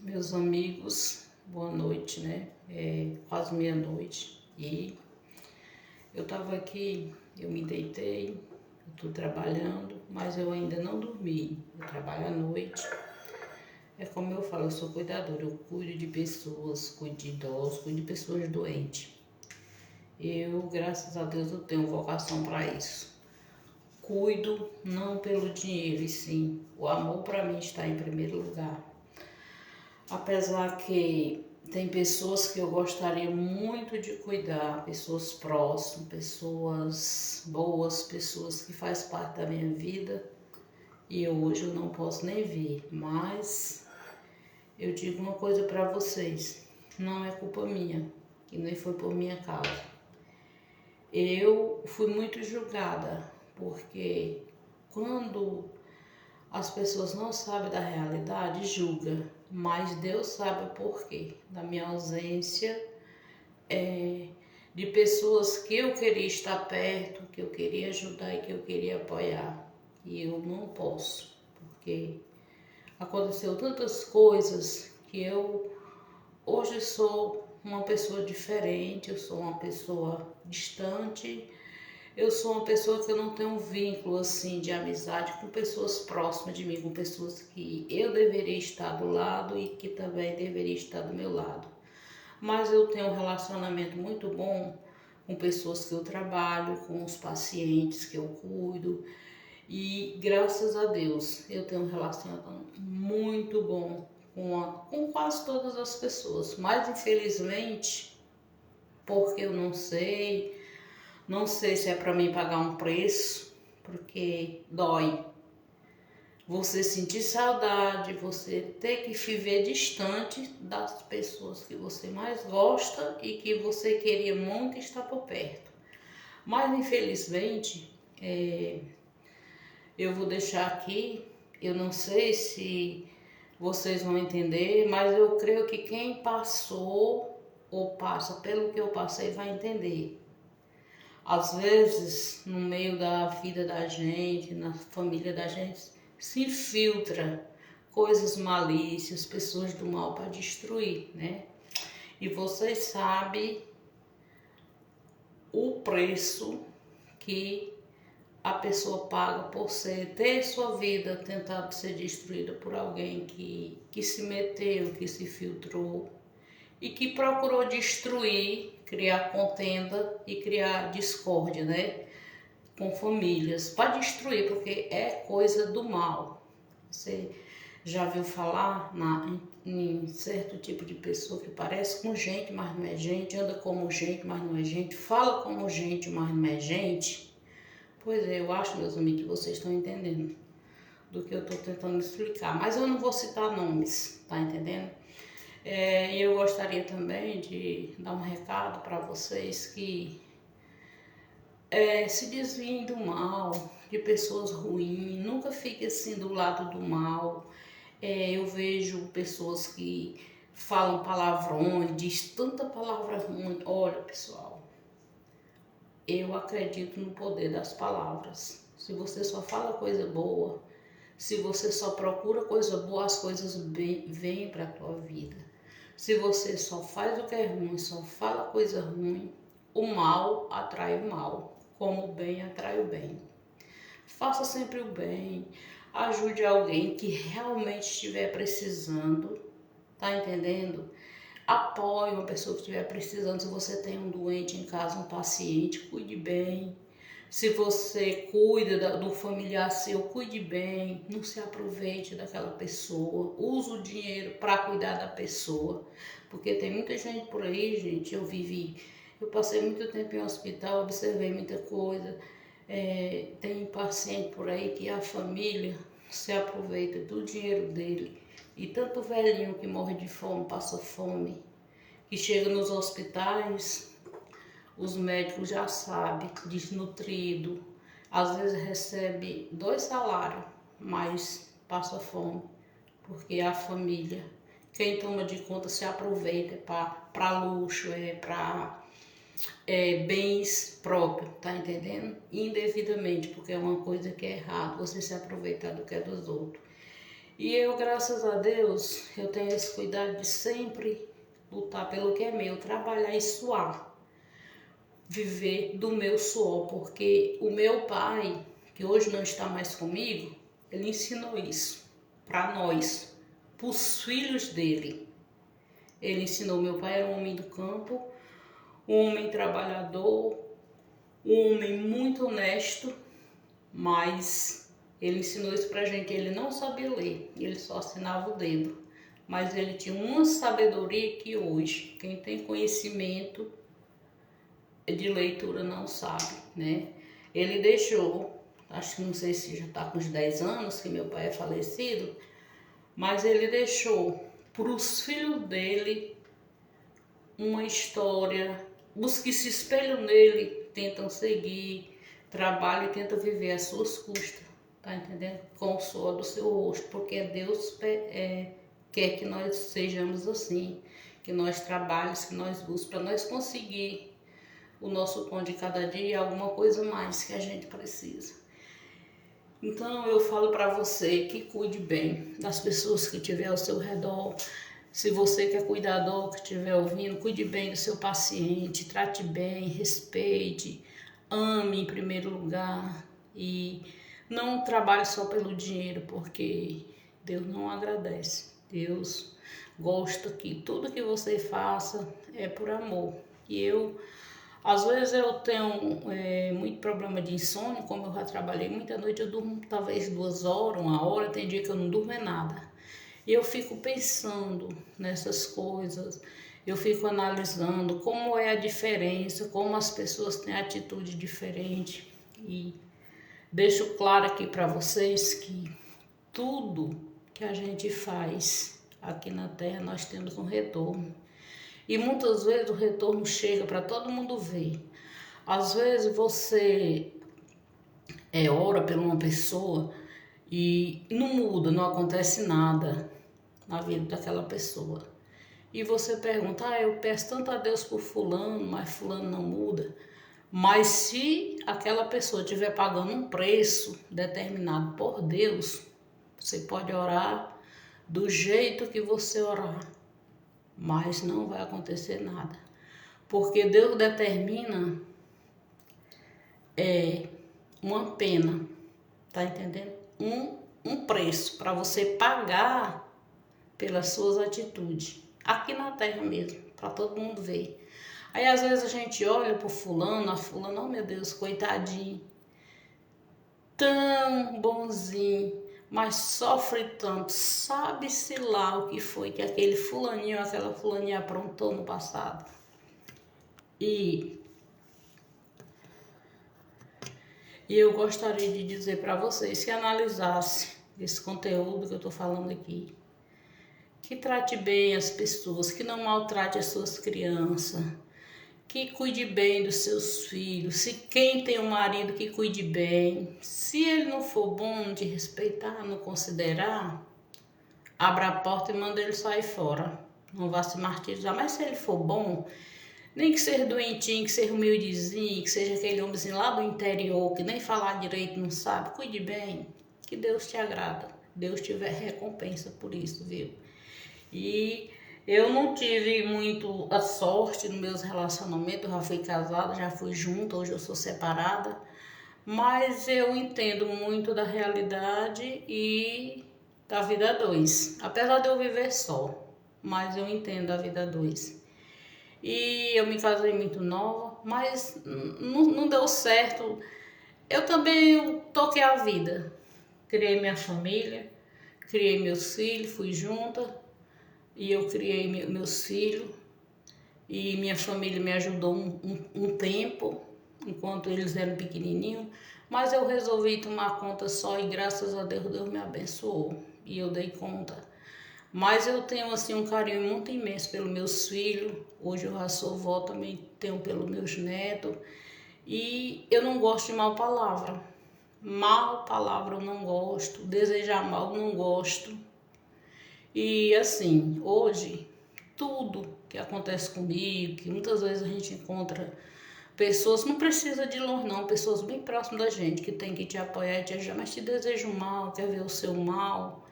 Meus amigos, boa noite, né? É quase meia-noite e eu tava aqui, eu me deitei, eu tô trabalhando, mas eu ainda não dormi. Eu trabalho à noite. É como eu falo, eu sou cuidadora, eu cuido de pessoas, cuido de idosos, cuido de pessoas doentes. Eu, graças a Deus, eu tenho vocação para isso. Cuido não pelo dinheiro, e sim, o amor para mim está em primeiro lugar. Apesar que tem pessoas que eu gostaria muito de cuidar, pessoas próximas, pessoas boas, pessoas que fazem parte da minha vida e hoje eu não posso nem ver, mas eu digo uma coisa para vocês, não é culpa minha, que nem foi por minha causa. Eu fui muito julgada, porque quando as pessoas não sabem da realidade, julga, mas Deus sabe o porquê da minha ausência, de pessoas que eu queria estar perto, que eu queria ajudar e que eu queria apoiar. E eu não posso, porque aconteceu tantas coisas que eu hoje sou uma pessoa diferente, eu sou uma pessoa distante. Eu sou uma pessoa que eu não tenho um vínculo assim de amizade com pessoas próximas de mim, com pessoas que eu deveria estar do lado e que também deveria estar do meu lado. Mas eu tenho um relacionamento muito bom com pessoas que eu trabalho, com os pacientes que eu cuido e graças a Deus eu tenho um relacionamento muito bom com quase todas as pessoas. Mas infelizmente, porque eu não sei se é para mim pagar um preço, porque dói. Você sentir saudade, você ter que viver distante das pessoas que você mais gosta e que você queria muito estar por perto. Mas infelizmente, eu vou deixar aqui, eu não sei se vocês vão entender, mas eu creio que quem passou ou passa pelo que eu passei vai entender. Às vezes, no meio da vida da gente, na família da gente, se infiltra coisas malícias, pessoas do mal para destruir, né? E vocês sabem o preço que a pessoa paga por ter sua vida tentado ser destruída por alguém que se meteu, que se filtrou e que procurou destruir, criar contenda e criar discórdia, né? Com famílias, para destruir, porque é coisa do mal. Você já viu falar em certo tipo de pessoa que parece com gente, mas não é gente, anda como gente, mas não é gente, fala como gente, mas não é gente? Pois é, eu acho, meus amigos, que vocês estão entendendo do que eu estou tentando explicar, mas eu não vou citar nomes, tá entendendo? E eu gostaria também de dar um recado para vocês que se desviem do mal, de pessoas ruins, nunca fique assim do lado do mal. Eu vejo pessoas que falam palavrões, diz tanta palavra ruim. Olha, pessoal, eu acredito no poder das palavras. Se você só fala coisa boa, se você só procura coisa boa, as coisas vêm para a tua vida. Se você só faz o que é ruim, só fala coisa ruim, o mal atrai o mal, como o bem atrai o bem. Faça sempre o bem, ajude alguém que realmente estiver precisando, tá entendendo? Apoie uma pessoa que estiver precisando. Se você tem um doente em casa, um paciente, cuide bem. Se você cuida do familiar seu, cuide bem, não se aproveite daquela pessoa, use o dinheiro para cuidar da pessoa, porque tem muita gente por aí, gente, eu passei muito tempo em hospital, observei muita coisa, tem paciente por aí que a família se aproveita do dinheiro dele, e tanto velhinho que morre de fome, passa fome, que chega nos hospitais, os médicos já sabem, desnutrido, às vezes recebe 2 salários, mas passa fome, porque a família, quem toma de conta se aproveita para luxo, para bens próprios, tá entendendo? Indevidamente, porque é uma coisa que é errado, você se aproveitar do que é dos outros. E eu, graças a Deus, eu tenho esse cuidado de sempre lutar pelo que é meu, trabalhar e suar, viver do meu suor, porque o meu pai, que hoje não está mais comigo, ele ensinou isso para nós, para os filhos dele. Ele ensinou, meu pai era um homem do campo, um homem trabalhador, um homem muito honesto, mas ele ensinou isso pra gente. Ele não sabia ler, ele só assinava o dedo, mas ele tinha uma sabedoria que hoje quem tem conhecimento de leitura não sabe, né? Ele deixou, acho que não sei se já está com uns 10 anos que meu pai é falecido, mas ele deixou para os filhos dele uma história. Os que se espelham nele tentam seguir, trabalham e tentam viver às suas custas, tá entendendo? Com o suor do seu rosto, porque Deus quer que nós sejamos assim, que nós trabalhemos, que nós busquemos, para nós conseguir o nosso pão de cada dia e alguma coisa mais que a gente precisa. Então eu falo para você que cuide bem das pessoas que estiver ao seu redor. Se você que é cuidador, que estiver ouvindo, cuide bem do seu paciente, trate bem, respeite, ame em primeiro lugar e não trabalhe só pelo dinheiro, porque Deus não agradece. Deus gosta que tudo que você faça é por amor. E às vezes eu tenho muito problema de insônia, como eu já trabalhei muita noite, eu durmo talvez 2 horas, 1 hora, tem dia que eu não durmo nada. E eu fico pensando nessas coisas, eu fico analisando como é a diferença, como as pessoas têm atitude diferente. E deixo claro aqui para vocês que tudo que a gente faz aqui na Terra nós temos um retorno. E muitas vezes o retorno chega para todo mundo ver. Às vezes você ora por uma pessoa e não muda, não acontece nada na vida daquela pessoa. E você pergunta, eu peço tanto a Deus por fulano, mas fulano não muda. Mas se aquela pessoa estiver pagando um preço determinado por Deus, você pode orar do jeito que você orar, mas não vai acontecer nada. Porque Deus determina uma pena, tá entendendo? Um preço para você pagar pelas suas atitudes, aqui na terra mesmo, para todo mundo ver. Aí às vezes a gente olha pro fulano, a fulana, oh meu Deus, coitadinho, tão bonzinho, mas sofre tanto, sabe-se lá o que foi que aquele fulaninho, aquela fulaninha aprontou no passado. E eu gostaria de dizer para vocês que analisasse esse conteúdo que eu estou falando aqui, que trate bem as pessoas, que não maltrate as suas crianças, que cuide bem dos seus filhos. Se quem tem um marido, que cuide bem. Se ele não for bom de respeitar, não considerar, abra a porta e manda ele sair fora. Não vá se martirizar. Mas se ele for bom, nem que seja doentinho, que seja humildezinho, que seja aquele homemzinho lá do interior, que nem falar direito não sabe, cuide bem, que Deus te agrada. Deus tiver recompensa por isso, viu? E eu não tive muito a sorte nos meus relacionamentos, eu já fui casada, já fui junta, hoje eu sou separada, mas eu entendo muito da realidade e da vida a dois, apesar de eu viver só, mas eu entendo a vida a dois. E eu me casei muito nova, mas não deu certo. Eu também toquei a vida, criei minha família, criei meus filhos, fui junta. E eu criei meus filhos e minha família me ajudou um tempo, enquanto eles eram pequenininhos. Mas eu resolvi tomar conta só e graças a Deus, Deus me abençoou e eu dei conta. Mas eu tenho assim um carinho muito imenso pelos meus filhos. Hoje eu já sou vó, também tenho pelos meus netos. E eu não gosto de mal palavra. Mal palavra eu não gosto, desejar mal eu não gosto. E assim, hoje, tudo que acontece comigo, que muitas vezes a gente encontra pessoas, não precisa de longe não, pessoas bem próximas da gente, que tem que te apoiar e te ajudar, mas te desejam mal, quer ver o seu mal.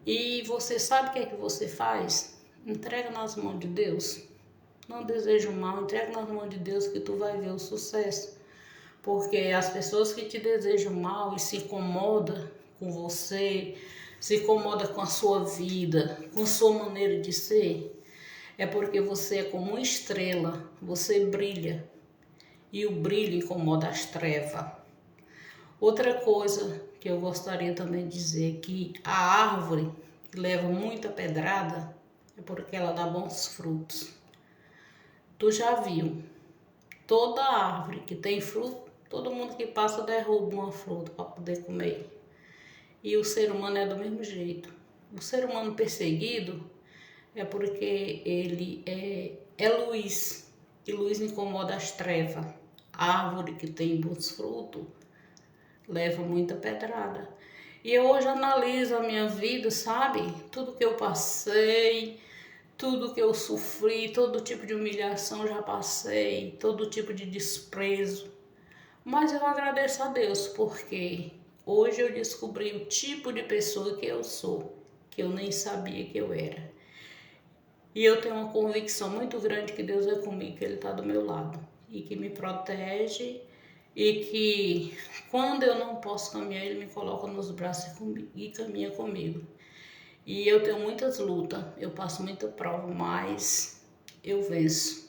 E você sabe o que é que você faz? Entrega nas mãos de Deus. Não deseja o mal, entrega nas mãos de Deus que tu vai ver o sucesso. Porque as pessoas que te desejam mal e se incomodam com você, se incomodam com a sua vida, com a sua maneira de ser, é porque você é como uma estrela, você brilha. E o brilho incomoda as trevas. Outra coisa que eu gostaria também de dizer, que a árvore que leva muita pedrada é porque ela dá bons frutos. Tu já viu? Toda árvore que tem fruto, todo mundo que passa derruba uma fruta para poder comer. E o ser humano é do mesmo jeito. O ser humano perseguido é porque ele é luz. E luz incomoda as trevas. A árvore que tem bons frutos leva muita pedrada. E eu hoje analiso a minha vida, sabe? Tudo que eu passei, tudo que eu sofri, todo tipo de humilhação já passei, todo tipo de desprezo. Mas eu agradeço a Deus, porque hoje eu descobri o tipo de pessoa que eu sou, que eu nem sabia que eu era. E eu tenho uma convicção muito grande que Deus é comigo, que Ele está do meu lado e que me protege e que quando eu não posso caminhar, Ele me coloca nos braços e caminha comigo. E eu tenho muitas lutas, eu passo muita prova, mas eu venço.